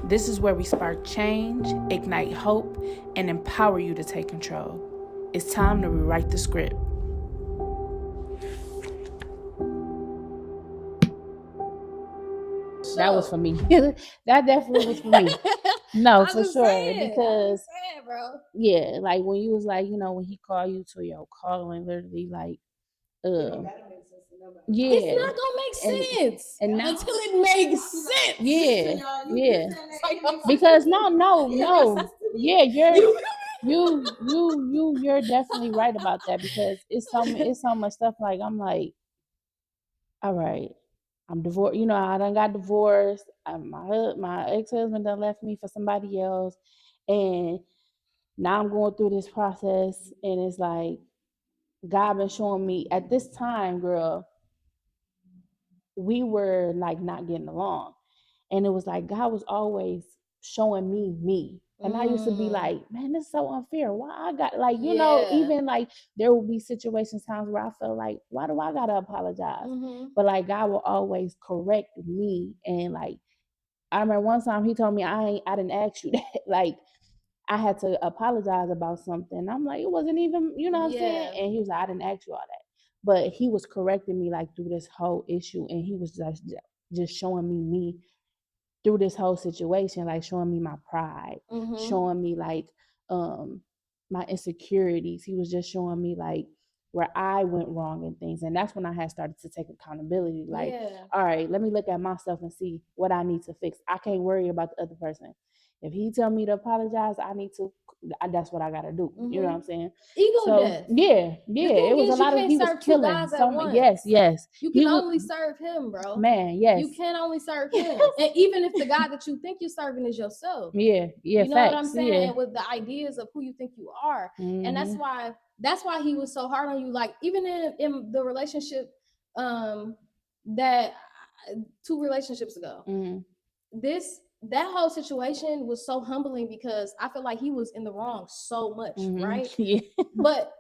This is where we spark change, ignite hope, and empower you to take control. It's time to rewrite the script. That was for me. That definitely was for me. No, for sure. Because, yeah, like when you was like, when he called you to your calling, literally like, yeah, it's not gonna make sense until it makes sense. Yeah. Because no. Yeah, you're definitely right about that, because it's so much stuff. Like I'm like, all right, I'm divorced. I done got divorced. My ex-husband done left me for somebody else, and now I'm going through this process, and it's like God been showing me at this time, girl, we were like not getting along. And it was like God was always showing me. And I used to be like, man, this is so unfair. Why I got like, even like there will be situations, times where I felt like, why do I gotta apologize? But like God will always correct me. And like I remember one time he told me I didn't ask you that. Like I had to apologize about something. I'm like, it wasn't even, what I'm saying? And he was like, I didn't ask you all that. But he was correcting me like through this whole issue, and he was just showing me through this whole situation, like showing me my pride, showing me like my insecurities. He was just showing me like where I went wrong and things. And that's when I had started to take accountability. Like, all right, let me look at myself and see what I need to fix. I can't worry about the other person. If he tell me to apologize, I need to. That's what I gotta do. You know what I'm saying? Ego death. Yeah. It was a lot of he was killing. Yes. You can only serve him, bro. Man, yes. You can only serve him, and even if the God that you think you're serving is yourself. Yeah. You know facts, what I'm saying? Yeah. And with the ideas of who you think you are, and that's why he was so hard on you. Like even in the relationship, that 2 relationships ago, that whole situation was so humbling, because I feel like he was in the wrong so much, right? Yeah. But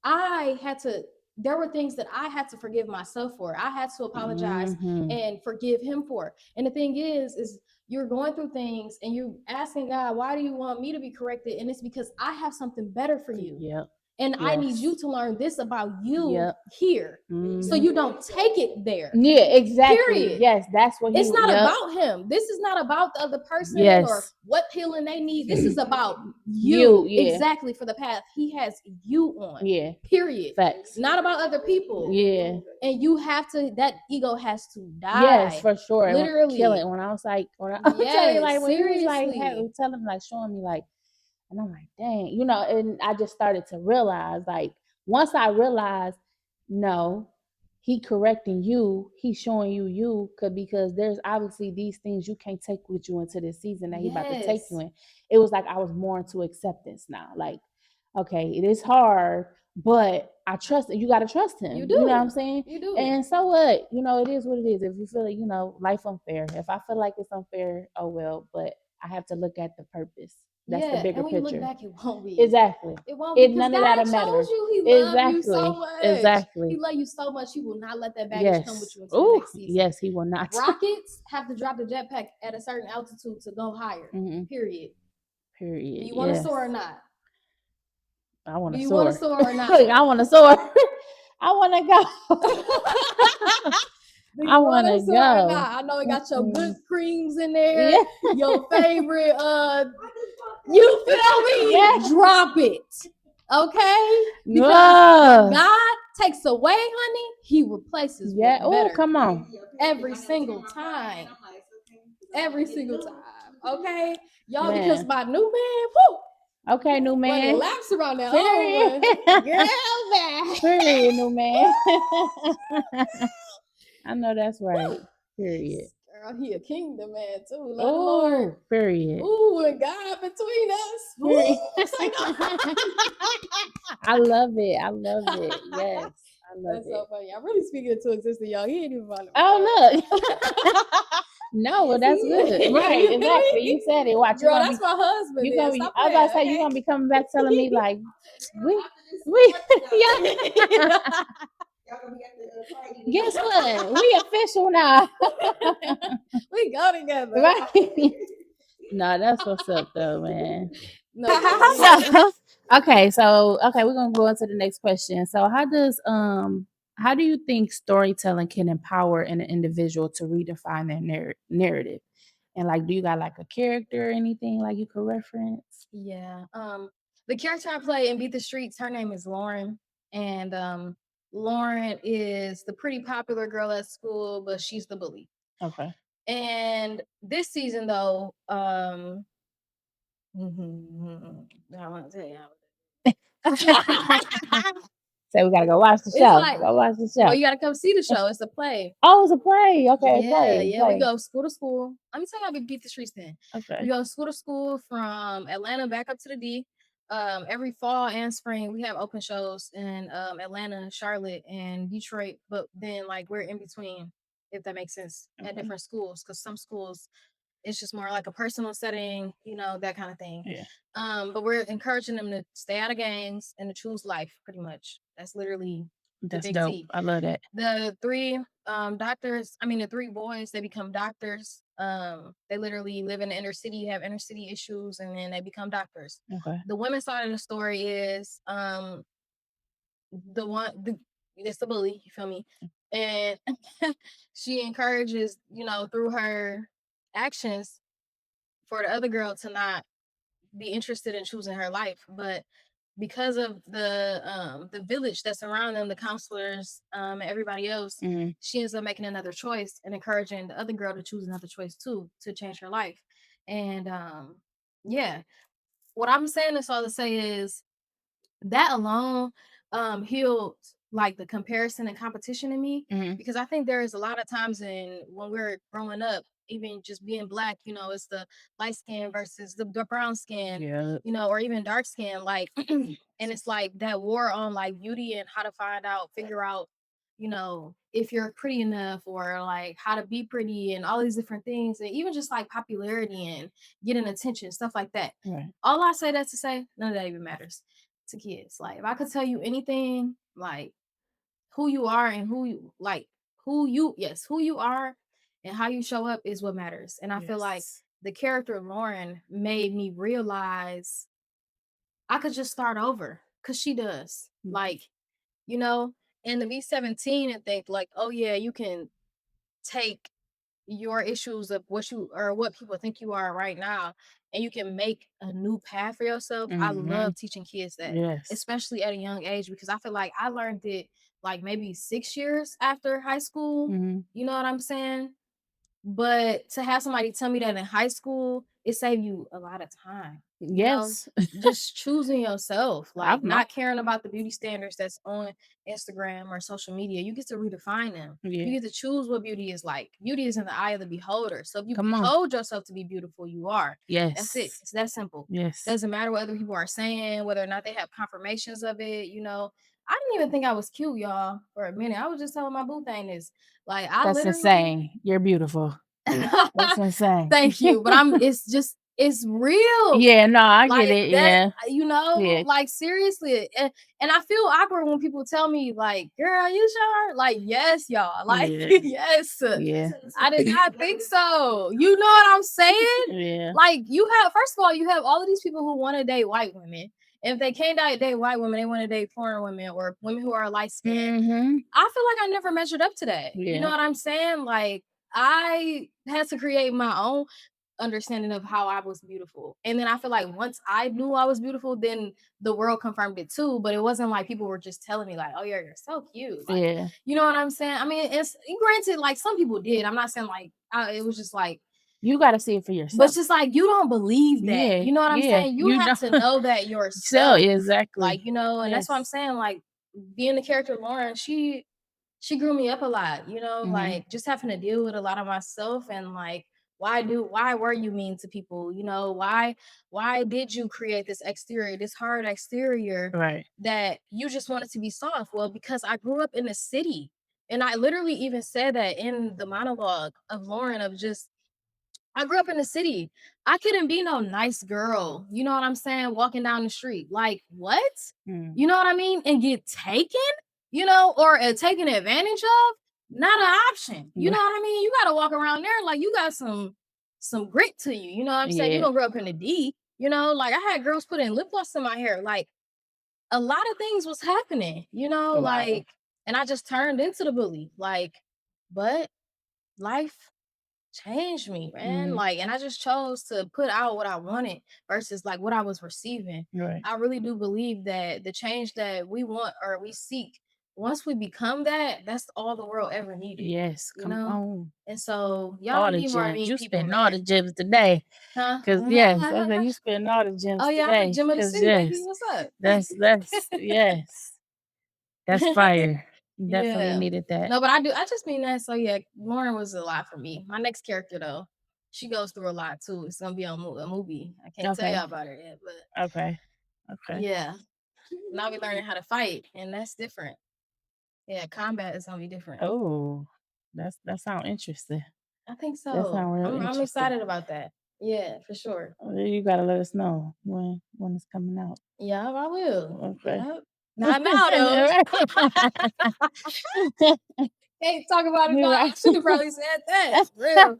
I had to. There were things that I had to forgive myself for. I had to apologize and forgive him for. And the thing is you're going through things and you're asking God, why do you want me to be corrected? And it's because I have something better for you. Yep. And I need you to learn this about you here, so you don't take it there. Yeah, exactly. Period. Yes, that's what it's not about him. This is not about the other person or what healing they need. This is about you. Exactly, for the path he has you on. Yeah. Period. Facts. Not about other people. Yeah. And you have to, that ego has to die. Yes, for sure. Literally. Kill it. When I was like, when seriously. He was like, telling me, like, showing me, like, and I'm like, dang, and I just started to realize, like, once I realized, no, he correcting you, he's showing you, because there's obviously these things you can't take with you into this season that he about to take you in. It was like I was more into acceptance now. Like, okay, it is hard, but I trust it. You got to trust him. You do. You know what I'm saying? You do. And so what? It is what it is. If you feel like, life unfair. If I feel like it's unfair, oh well, but I have to look at the purpose. That's the bigger and when picture. You look back, it won't be. Exactly. It won't be. None of that'll matter. He loves you so much. Exactly. He loves you so much. He will not let that baggage come with you into the next season. Yes, he will not. Rockets have to drop the jetpack at a certain altitude to go higher. Period. You want to soar or not? I want to soar. You want to soar or not? I want to soar. I want to go. I want to go. I know it got your good creams in there. Yeah. Your favorite. You feel me? Yes. Drop it. Okay? Because God takes away, honey, he replaces with better. Oh, come on. Every single time. Every single time. Okay? Y'all, because my new man, whoo. Okay, new man. Laps around that home. Girl, man. Period, new man. I know that's right. Period. Girl, he a kingdom man too. Oh, period. Ooh, and God between us. Ooh, I love it. I love it. Yes, I love That's it. So funny. I'm really speaking into existence, y'all. He ain't even funny. Oh, look. No, well, that's good. Right, exactly. You said it. Watch. Girl, that's my husband. I was about to say, you're going to be coming back telling me, like, we, yeah. Guess what? We official now. We go together. Right. No, that's what's up though, man. No, yeah. Okay, so we're gonna go into the next question. So how do you think storytelling can empower an individual to redefine their narrative? And like, do you got like a character or anything like you could reference? Yeah. The character I play in Beat the Streets, her name is Lauren. And Lauren is the pretty popular girl at school, but she's the bully. Okay. And this season though, I want to tell you. So we gotta go watch the It's show. like, Go watch the show. well, you gotta come see the show. It's a play. Oh, it's a play. Okay, Yeah, play. we go school to school. Let me tell you how we beat the streets then. Okay. We go school to school from Atlanta back up to the D. Every fall and spring we have open shows in Atlanta, Charlotte, and Detroit. But then like we're in between, if that makes sense, at different schools. Because some schools it's just more like a personal setting, you know, that kind of thing. Yeah. But we're encouraging them to stay out of gangs and to choose life, pretty much. That's literally that's dope. Tea. I love that. The three the three boys, they become doctors. They literally live in the inner city, have inner city issues, and then they become doctors. Okay. The women's side of the story is it's the bully, you feel me? And she encourages, you know, through her actions for the other girl to not be interested in choosing her life. But because of the village that's around them, the counselors, everybody else, she ends up making another choice and encouraging the other girl to choose another choice too, to change her life. And yeah, what I'm saying this all to say is that alone healed like the comparison and competition in me, because I think there is a lot of times when we're growing up, even just being black, you know, it's the light skin versus the brown skin, you know, or even dark skin, like and it's like that war on like beauty and how to figure out, you know, if you're pretty enough, or like how to be pretty and all these different things, and even just like popularity and getting attention, stuff like that. Right. All I say that to say, none of that even matters to kids. Like if I could tell you anything, like who you are and who you are and how you show up is what matters. And I feel like the character of Lauren made me realize I could just start over, because she does. Like, you know, and to be 17 and think like, oh yeah, you can take your issues of what people think you are right now, and you can make a new path for yourself. I love teaching kids that, especially at a young age, because I feel like I learned it like maybe 6 years after high school. You know what I'm saying? But to have somebody tell me that in high school, it saved you a lot of time. Yes. You know? Just choosing yourself, like not caring about the beauty standards that's on Instagram or social media. You get to redefine them. You get to choose what beauty is like. Beauty is in the eye of the beholder. So if you behold yourself to be beautiful, you are. Yes. That's it. It's that simple. Yes. Doesn't matter what other people are saying, whether or not they have confirmations of it, you know. I didn't even think I was cute, y'all, for a minute. I was just telling my boo thing this. Like that's insane. You're beautiful. That's insane. Thank you. But it's real. Yeah, no, I get it. Yeah. You know, like seriously. And I feel awkward when people tell me, like, girl, you sure? Like, yes, y'all. Like, yes. Yeah. I did not think so. You know what I'm saying? Yeah. Like, first of all, you have all of these people who want to date white women. And if they can't date white women, they want to date foreign women or women who are light skinned. I feel like I never measured up to that. You know what I'm saying? Like, I had to create my own understanding of how I was beautiful. And then I feel like once I knew I was beautiful, then the world confirmed it too. But it wasn't like people were just telling me like, oh yeah, you're so cute. Like, you know what I'm saying? I mean, it's granted, like some people did. I'm not saying like it was just like, you got to see it for yourself. But it's just like, you don't believe that. You know what I'm saying? You have to know that yourself. Exactly. Like, you know, and that's what I'm saying. Like, being the character of Lauren, she grew me up a lot, you know, like just having to deal with a lot of myself, and like, why were you mean to people? You know, why did you create this exterior, this hard exterior, right, that you just wanted to be soft? Well, because I grew up in the city. And I literally even said that in the monologue of Lauren, of just, I grew up in the city. I couldn't be no nice girl. You know what I'm saying? Walking down the street. Like, what? You know what I mean? And get taken? or taken advantage of, not an option. You know what I mean? You got to walk around there like you got some grit to you. You know what I'm saying? You don't grow up in the D. Like I had girls putting lip gloss in my hair. Like a lot of things was happening. Like, and I just turned into the bully. Like, but life changed me, man. Like, and I just chose to put out what I wanted versus like what I was receiving. Right. I really do believe that the change that we want or we seek, once we become that, that's all the world ever needed. Yes, come on. And so y'all need more of me You people. spend all the gems today. Huh? Cause yes, I said you spend all the gems Oh yeah, today. I'm the gem of the city, baby. What's up? That's yes. That's fire. Definitely needed that. No, but I just mean that. So yeah, Lauren was a lot for me. My next character though, she goes through a lot too. It's gonna be on a movie. I can't tell y'all about it yet, but okay. Yeah. Now we learning how to fight, and that's different. Yeah, combat is gonna be different. Oh, that sounds interesting. I think so. That sounds real interesting. I'm excited about that. Yeah, for sure. You gotta let us know when it's coming out. Yeah, I will. Okay. Yep. Not now though. Can't talk about it now. I should have probably said that. Real.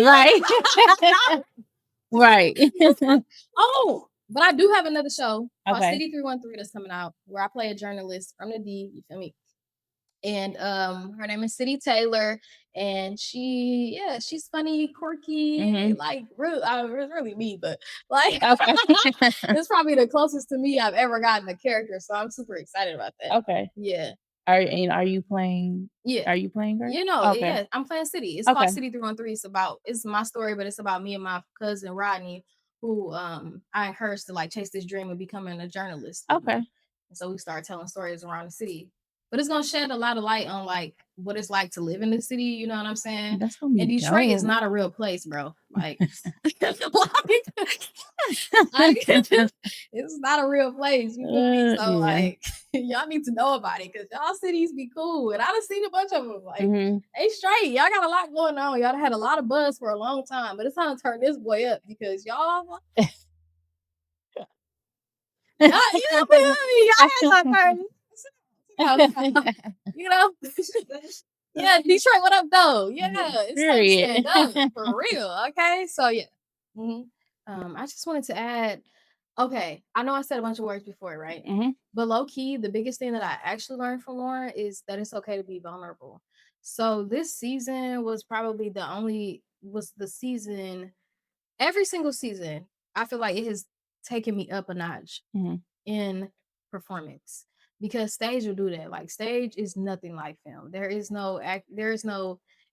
Right. Right. Oh, but I do have another show called Siddy 313 that's coming out where I play a journalist from the D. You feel me? And her name is Siddy Taylor, and she's funny, quirky, like it's really me, but like it's probably the closest to me I've ever gotten a character, so I'm super excited about that. Okay. Yeah. Are you playing? Yeah. Are you playing her? Yeah, I'm playing Siddy. It's called Siddy 313. It's my story, but it's about me and my cousin Rodney, who I encouraged to like chase this dream of becoming a journalist. Okay. And so we started telling stories around the city. But it's gonna shed a lot of light on like what it's like to live in the city. You know what I'm saying? That's gonna be and Detroit dope. is not a real place, bro. Like, it's not a real place. You feel me? So like, y'all need to know about it because y'all cities be cool, and I done seen a bunch of them. Like, they straight. Y'all got a lot going on. Y'all had a lot of buzz for a long time, but it's time to turn this boy up because y'all. Y'all had turn. Yeah, Detroit, what up though? Yeah, it's time to stand up for real. Okay, so yeah. I just wanted to add. Okay, I know I said a bunch of words before, right? But low key, the biggest thing that I actually learned from Lauren is that it's okay to be vulnerable. So this season was probably the season. Every single season, I feel like it has taken me up a notch in performance because stage will do that. Like stage is nothing like film. There is no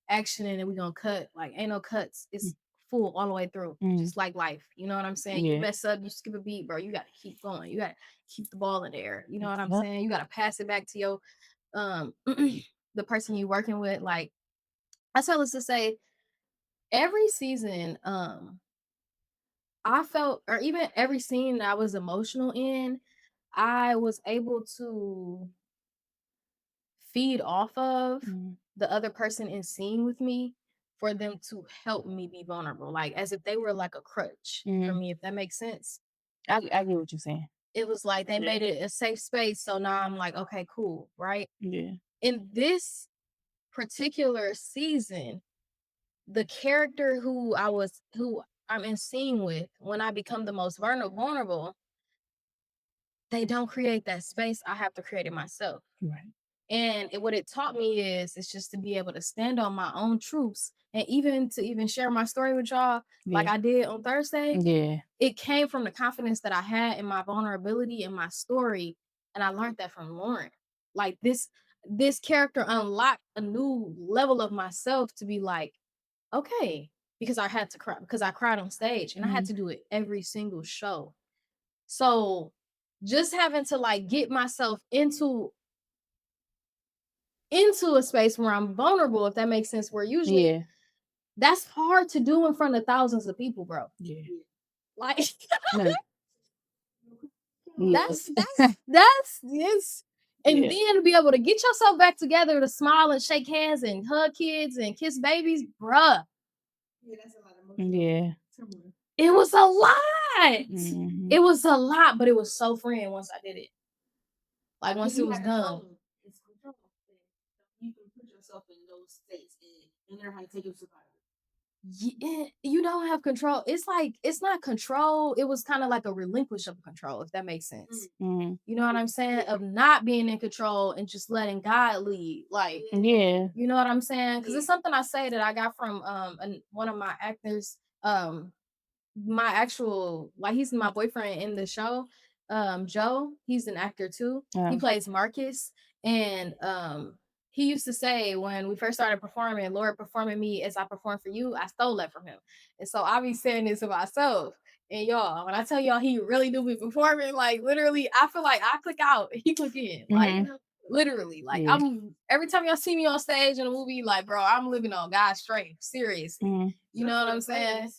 action in it. We gonna cut, like ain't no cuts. It's full all the way through, just like life. You know what I'm saying? You mess up, you skip a beat, bro. You gotta keep going. You gotta keep the ball in the air. You know what I'm saying? You gotta pass it back to your the person you working with. Like I tell us to say every season, I felt, or even every scene that I was emotional in, I was able to feed off of the other person in scene with me for them to help me be vulnerable, like as if they were like a crutch for me, if that makes sense. I get what you're saying. It was like they made it a safe space, so now I'm like, okay, cool, right? Yeah. In this particular season, the character who I'm in scene with, when I become the most vulnerable, they don't create that space. I have to create it myself. Right. And what it taught me is it's just to be able to stand on my own truths and even to share my story with y'all like I did on Thursday. Yeah. It came from the confidence that I had in my vulnerability and my story. And I learned that from Lauren. Like this character unlocked a new level of myself to be like, okay, because I had to cry, because I cried on stage and I had to do it every single show. So just having to like get myself into a space where I'm vulnerable, if that makes sense, where usually that's hard to do in front of thousands of people, bro. Yeah. Like that's yes. And then to be able to get yourself back together to smile and shake hands and hug kids and kiss babies, bruh. Yeah, that's a lot of emotion. Yeah. It was a lot. It was a lot, but it was so freeing once I did it. Like once it was done. It's control. You can put yourself in those states and learn how to take it to Yeah, you don't have control. It's like it's not control. It was kind of like a relinquish of control, if that makes sense. Mm-hmm. You know what I'm saying? Of not being in control and just letting God lead. Like, yeah, you know what I'm saying? Because it's something I say that I got from one of my actors. My actual, like, he's my boyfriend in the show. Joe, he's an actor too. He plays Marcus, and he used to say when we first started performing, Lord, performing me as I perform for you, I stole that from him. And so I be saying this to myself. And y'all, when I tell y'all he really do be performing, like literally, I feel like I click out, he click in. Like literally. Like I'm every time y'all see me on stage in a movie, like, bro, I'm living on God's strength. Seriously. You know what I'm saying?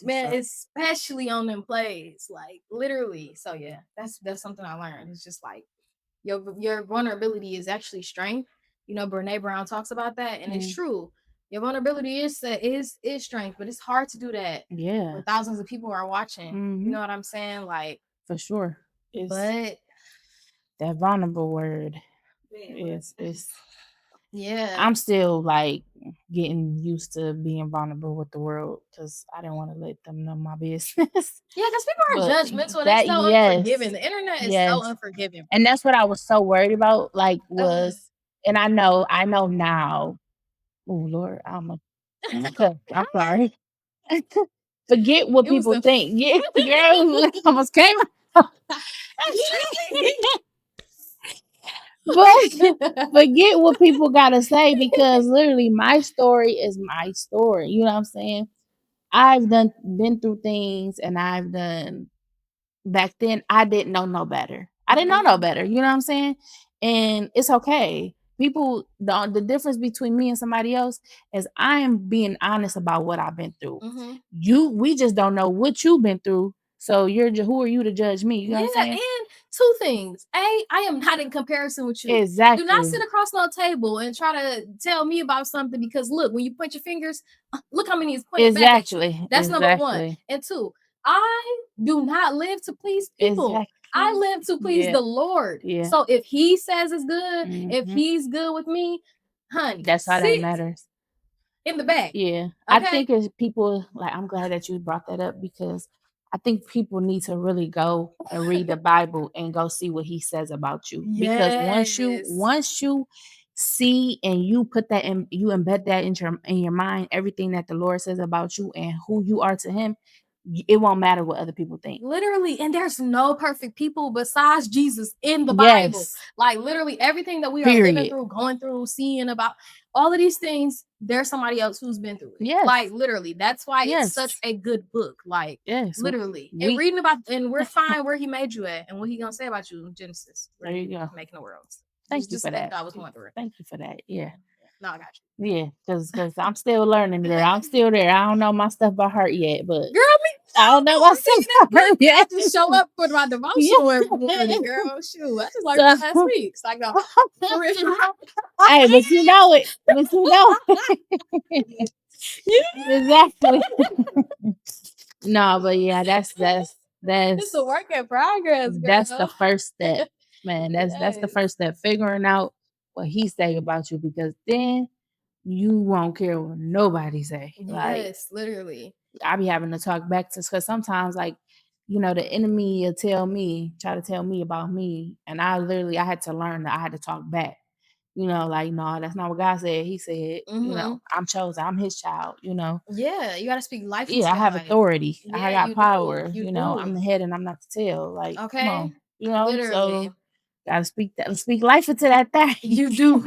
Man, especially on them plays. Like literally. So yeah, that's something I learned. It's just like your vulnerability is actually strength. You know, Brene Brown talks about that, and it's true. Your vulnerability is strength, but it's hard to do that. Yeah, when thousands of people are watching. You know what I'm saying? Like for sure. But that vulnerable word is yeah. I'm still like getting used to being vulnerable with the world because I didn't want to let them know my business. Yeah, because people are But judgmental and that it's so unforgiving. The internet is so unforgiving. and that's what I was so worried about. Like was, and I know now. Oh Lord, I'm sorry. Forget what people think. Yeah, girl, almost came. But forget what people gotta say because literally my story is my story. You know what I'm saying? I've been through things and I've done back then I didn't know no better. I didn't know no better. You know what I'm saying? And it's okay. People, the difference between me and somebody else is I am being honest about what I've been through. We just don't know what you've been through. So who are you to judge me? You know what I'm saying? And two things. I am not in comparison with you. Exactly. Do not sit across no table and try to tell me about something because look, when you point your fingers, look how many is pointing back at you. That's number one. And two, I do not live to please people. I live to please the Lord. So if he says it's good, if he's good with me, honey, that's all that matters. In the back. Yeah. Okay? I think as people, like, I'm glad that you brought that up because I think people need to really go and read the Bible and go see what he says about you. Because once you see and you put that in, you embed that in your mind, everything that the Lord says about you and who you are to him, it won't matter what other people think. Literally, and there's no perfect people besides Jesus in the Bible. Like literally everything that we are living through, going through, seeing about all of these things, there's somebody else who's been through it. Like literally, that's why it's such a good book. Like literally, and reading about, and we're fine where he made you at and what he gonna say about you in Genesis. There you go, making the world. Thank you for that. I was wondering. Thank you for that. Yeah. No, I got you. Yeah, because I'm still learning there. I'm still there. I don't know my stuff by heart yet, but girl, I don't know my stuff by heart yet. I just show up for my devotional every morning, girl. Shoot, I just learned that last week. So I go, hey, but you know it. But you know exactly. No, but yeah, that's it's a work in progress, girl. That's the first step, man. That's the first step. Figuring out what he say about you, because then you won't care what nobody say. Like, literally. I be having to talk back to, because sometimes, like, you know, the enemy will try to tell me about me, and I had to learn that I had to talk back. You know, like, no, that's not what God said. He said, you know, I'm chosen. I'm his child, you know. Yeah, you got to speak life. Yeah, I have authority. I got power. You know, I'm the head and I'm not the tail. Like, come on, you know. Literally. So gotta speak life into that thing. You do.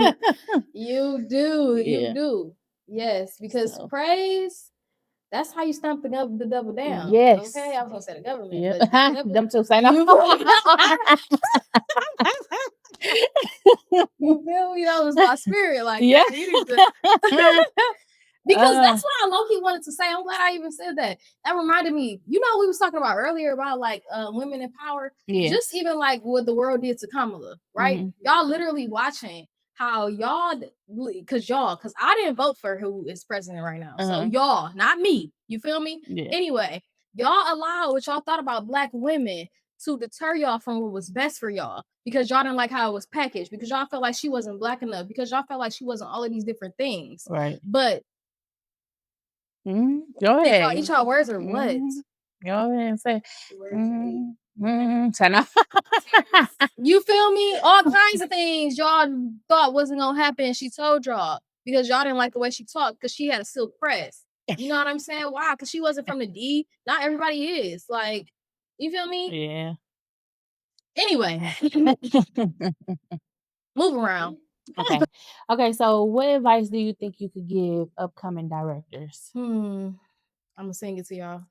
You do. Yeah. You do. Yes, because praise, that's how you stamp the devil down. Yes. Okay, I was gonna say the government. Yeah. But them two say no. You feel me? That was my spirit. Like, yeah. Because that's what I low-key wanted to say. I'm glad I even said that. That reminded me, you know, we was talking about earlier about like women in power. Yeah. Just even like what the world did to Kamala, right? Y'all literally watching how y'all, because I didn't vote for who is president right now. So y'all, not me. You feel me? Yeah. Anyway, y'all allow what y'all thought about black women to deter y'all from what was best for y'all, because y'all didn't like how it was packaged, because y'all felt like she wasn't black enough, because y'all felt like she wasn't all of these different things. Right. But go ahead. Eat y'all words or what? Go ahead and say. You feel me? All kinds of things y'all thought wasn't gonna happen. She told y'all because y'all didn't like the way she talked because she had a silk press. You know what I'm saying? Why? Because she wasn't from the D. Not everybody is. Like, you feel me? Yeah. Anyway, move around. Okay. So, what advice do you think you could give upcoming directors? I'm gonna sing it to y'all.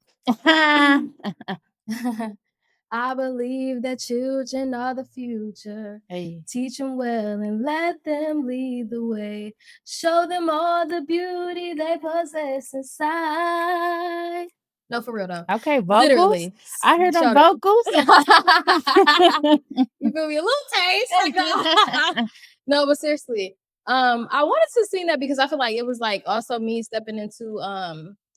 I believe that children are the future. Hey. Teach them well and let them lead the way. Show them all the beauty they possess inside. No, for real though. Okay, vocals. Literally. I heard them vocals. You feel me? A little taste. No, but seriously. I wanted to sing that because I feel like it was like also me stepping into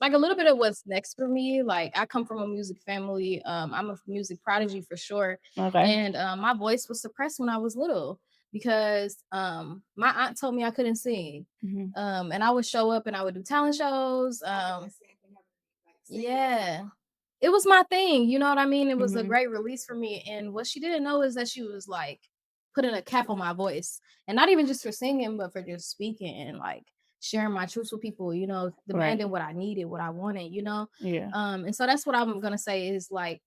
like a little bit of what's next for me. Like I come from a music family. I'm a music prodigy for sure. Okay. And my voice was suppressed when I was little because my aunt told me I couldn't sing. And I would show up and I would do talent shows. Yeah. It was my thing, you know what I mean? It was a great release for me. And what she didn't know is that she was like putting a cap on my voice. And not even just for singing, but for just speaking and like sharing my truths with people, you know, demanding what I needed, what I wanted, you know? Yeah. And so that's what I'm gonna say is like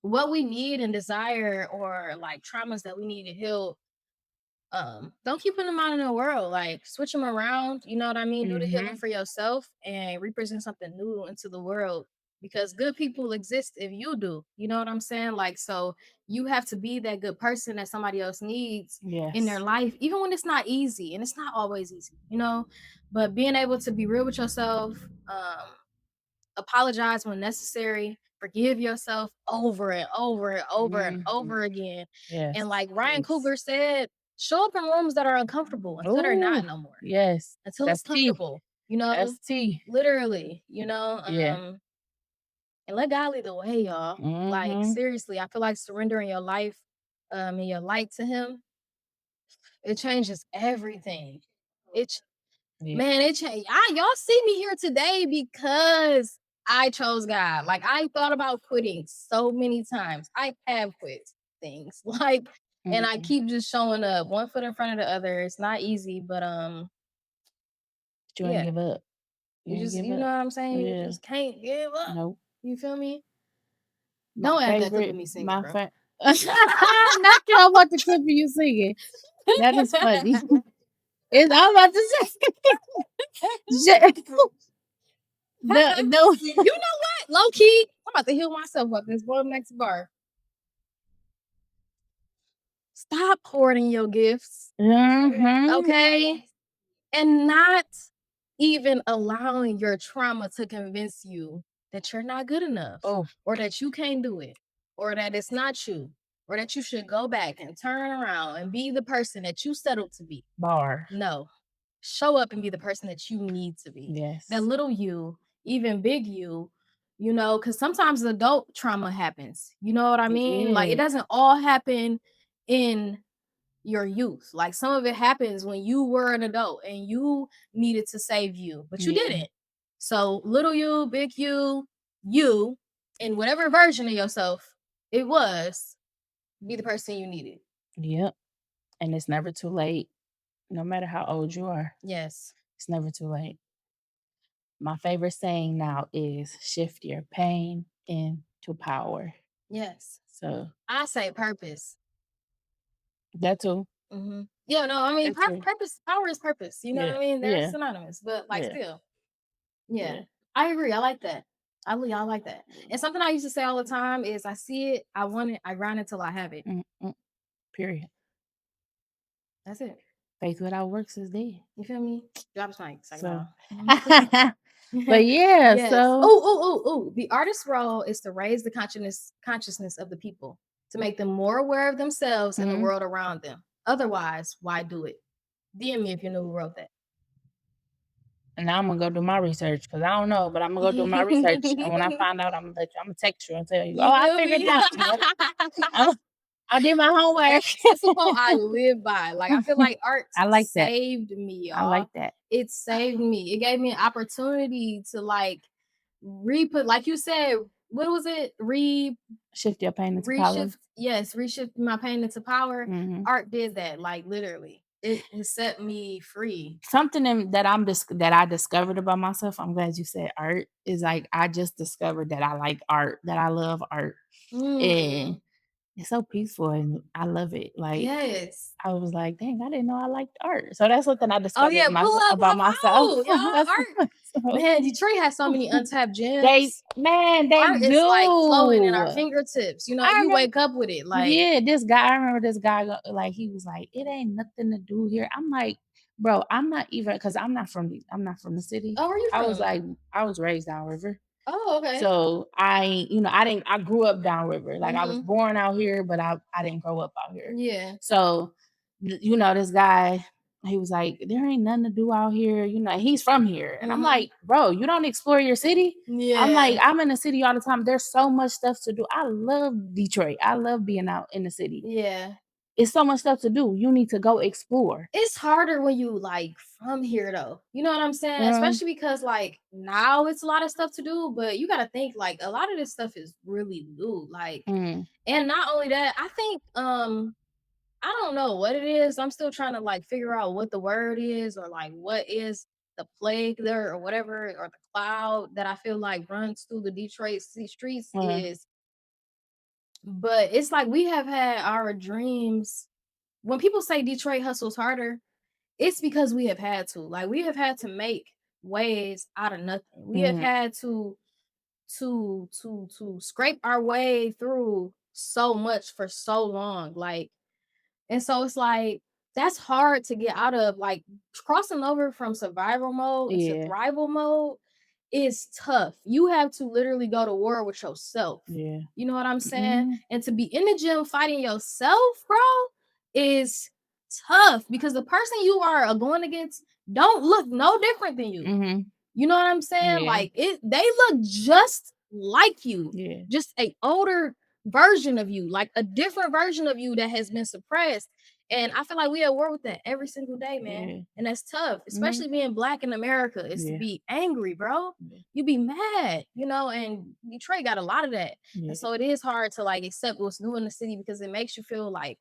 what we need and desire or like traumas that we need to heal. Don't keep putting them out in the world. Like switch them around, you know what I mean? Do the healing for yourself and represent something new into the world because good people exist if you do. You know what I'm saying? Like, so you have to be that good person that somebody else needs in their life, even when it's not easy, and it's not always easy, you know. But being able to be real with yourself, apologize when necessary, forgive yourself over and over and over and over again. And like Ryan Coogler said, show up in rooms that are uncomfortable until they're not no more. Yes. Until it's comfortable. You know, that's tea. Literally, you know. And let God lead the way, y'all. Like seriously, I feel like surrendering your life and your light to him, it changes everything. Man, it changed. Y'all see me here today because I chose God. Like I thought about quitting so many times. I have quit things. Like, and I keep just showing up, one foot in front of the other. It's not easy, but you ain't give up. You know what I'm saying? You just can't give up. Nope. You feel me? Don't add that clip of me singing, bro. Not care about the clip of you singing. That is funny. I'm about to say. No, you know what? Low key, I'm about to heal myself up this one next bar. Stop hoarding your gifts. Okay? And not even allowing your trauma to convince you that you're not good enough or that you can't do it or that it's not you or that you should go back and turn around and be the person that you settled to be. No. Show up and be the person that you need to be. Yes. That little you, even big you know, because sometimes adult trauma happens. You know what I mean? Like it doesn't all happen in your youth. Like some of it happens when you were an adult and you needed to save you, but you didn't. So little you, big you, in whatever version of yourself it was, be the person you needed. Yep. And it's never too late, no matter how old you are. Yes. It's never too late. My favorite saying now is shift your pain into power. Yes. So I say purpose. That too. Yeah, no, I mean purpose, power is purpose. You know what I mean? They're synonymous, but like still. Yeah. I agree. I like that. I like that. And something I used to say all the time is I see it, I want it, I grind it till I have it. Period. That's it. Faith without works is dead. You feel me? Drop mic. So. But yeah, yes. So The artist's role is to raise the consciousness of the people, to make them more aware of themselves and the world around them. Otherwise, why do it? DM me if you know who wrote that. And now I'm gonna go do my research because I don't know, but I'm gonna go do my research. And when I find out, I'm gonna text you and tell you, I figured it out. I did my homework. That's what I live by. Like, I feel like art I like that. saved me, y'all. I like that. It saved me. It gave me an opportunity to like like you said, what was it? Shift your pain into power. Yes, reshift my pain into power. Art did that, like literally. It set me free. Something that I discovered about myself, I'm glad you said art, is like I just discovered that I like art, that I love art. And it's so peaceful and I love it. Like, yes, I was like, dang, I didn't know I liked art. So that's something I discovered about myself. Art. Man, Detroit has so many untapped gems. They art do. Is like flowing in our fingertips. You know, you wake up with it. Like, yeah, I remember this guy, like, he was like, it ain't nothing to do here. I'm like, bro, I'm not even, because I'm not from the city. Oh, where you from? I was like, I was raised downriver. Oh, okay. So I grew up downriver. Like, I was born out here, but I didn't grow up out here. Yeah. So, this guy, he was like, there ain't nothing to do out here. He's from here. And I'm like, bro, you don't explore your city? Yeah. I'm like, I'm in the city all the time. There's so much stuff to do. I love Detroit. I love being out in the city. Yeah. It's so much stuff to do. You need to go explore. It's harder when you like from here though. You know what I'm saying? Especially because like now it's a lot of stuff to do, but you gotta think like a lot of this stuff is really new. Like, and not only that, I think I don't know what it is. I'm still trying to like figure out what the word is or like what is the plague there or whatever, or the cloud that I feel like runs through the Detroit streets is. But it's like we have had our dreams. When people say Detroit hustles harder, it's because we have had to. Like, we have had to make ways out of nothing. We have had to scrape our way through so much for so long. Like, and so it's like that's hard to get out of. Like, crossing over from survival mode into thrival mode is tough. You have to literally go to war with yourself. Yeah. You know what I'm saying? And to be in the gym fighting yourself, bro, is tough because the person you are going against don't look no different than you. You know what I'm saying? Yeah. Like, they look just like you. Yeah. Just a older version of you, like a different version of you that has been suppressed. And I feel like we at war with that every single day, man. Yeah. And that's tough, especially being Black in America, is to be angry, bro. Yeah. You be mad, and Detroit got a lot of that. Yeah. And so it is hard to like accept what's new in the city because it makes you feel like,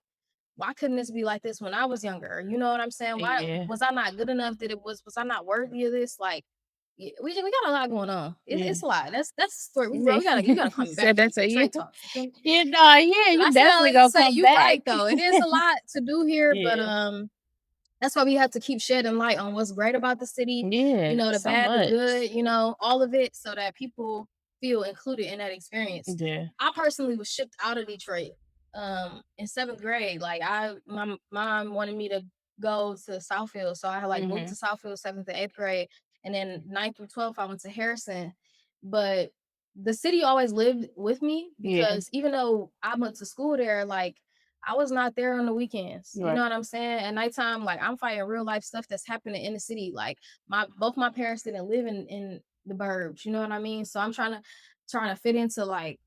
why couldn't this be like this when I was younger? You know what I'm saying? Why was I not good enough? Was I not worthy of this? Like, yeah, we got a lot going on. It's a lot. That's the story. You gotta come back. That's a you talk. You definitely gonna come back. Right though. It is a lot to do here, but that's why we have to keep shedding light on what's great about the city. Yeah, the bad, the good, all of it, so that people feel included in that experience. Yeah. I personally was shipped out of Detroit in 7th grade. Like, my mom wanted me to go to Southfield, so I like moved to Southfield 7th and 8th grade. And then 9th through 12th, I went to Harrison. But the city always lived with me because even though I went to school there, like, I was not there on the weekends. Right. You know what I'm saying? At nighttime, like, I'm fighting real life stuff that's happening in the city. Like, both my parents didn't live in the burbs. You know what I mean? So I'm trying to fit into like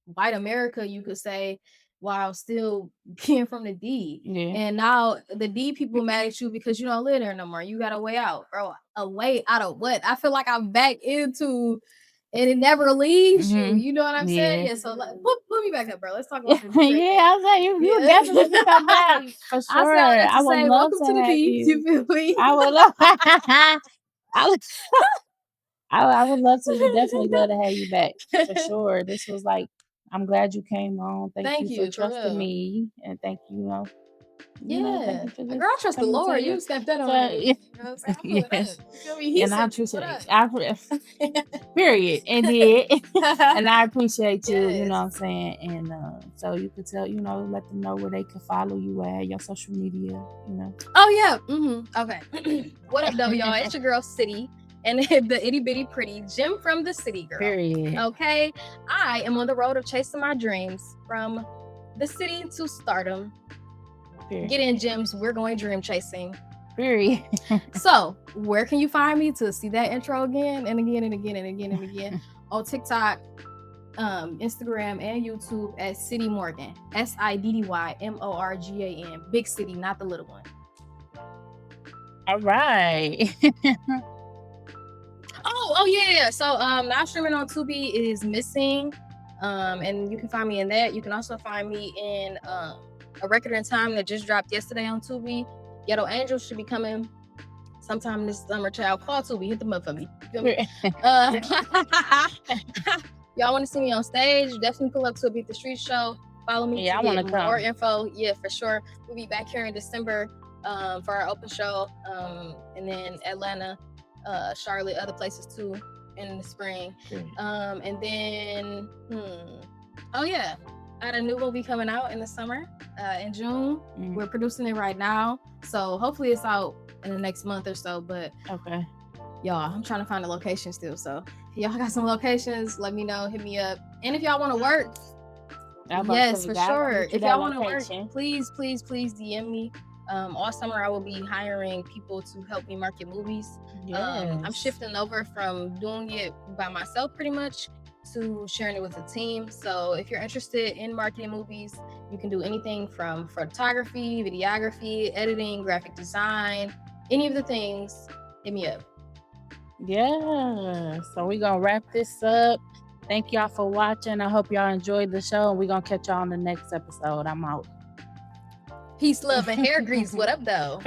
white America, you could say, while still being from the D. Yeah. And now the D people mad at you because you don't live there no more. You got a way out, bro. A way out of what? I feel like I'm back into, and it never leaves you. You know what I'm saying? Yeah. So put me back up, bro. Let's talk about this. Yeah, I was like, you definitely come back for sure. I would love welcome to the P. You feel me? I would love. I would love to. Definitely love to have you back for sure. This was like, I'm glad you came on. Thank you for trusting me, and thank you. Thank you for girl, I trust the Lord. You stepped that on me. You know what I'm saying? Yes. And I appreciate period. And did. And I appreciate you, you know what I'm saying? And so you could tell, let them know where they can follow you at, your social media, Oh, yeah. Okay. What up, though, y'all? It's your girl, Siddy. And the itty bitty pretty gem from the city, girl. Period. Okay. I am on the road of chasing my dreams from the city to stardom. Period. Get in, gems. We're going dream chasing. Period. So where can you find me to see that intro again and again and again and again and again? On TikTok, Instagram, and YouTube at Siddy Morgan. SIDDYMORGAN. Big City, not the little one. All right. Oh yeah. So now streaming on Tubi is Missing. And you can find me in that. You can also find me in A Record in Time that just dropped yesterday on Tubi. Ghetto Angels should be coming sometime this summer. Child, call Tubi, hit them up for me. Y'all want to see me on stage? Definitely pull up to a Beat the Street show. Follow me Yeah, to I want get to come. more info. Yeah, for sure. We'll be back here in December for our open show, and then Atlanta, Charlotte, other places too in the spring. And then, oh yeah, I had a new movie coming out in the summer, in June. We're producing it right now, so hopefully it's out in the next month or so. But okay, y'all, I'm trying to find a location still. So if y'all got some locations, let me know. Hit me up. And if y'all want to work, yes, for sure. If y'all want to work, please DM me. All summer I will be hiring people to help me market movies. Yes. I'm shifting over from doing it by myself pretty much to sharing it with a team. So if you're interested in marketing movies, you can do anything from photography, videography, editing, graphic design, any of the things. Hit me up. Yeah, so we're gonna wrap this up. Thank y'all for watching. I hope y'all enjoyed the show, and we're gonna catch y'all on the next episode. I'm out. Peace, love, and hair grease. What up, though?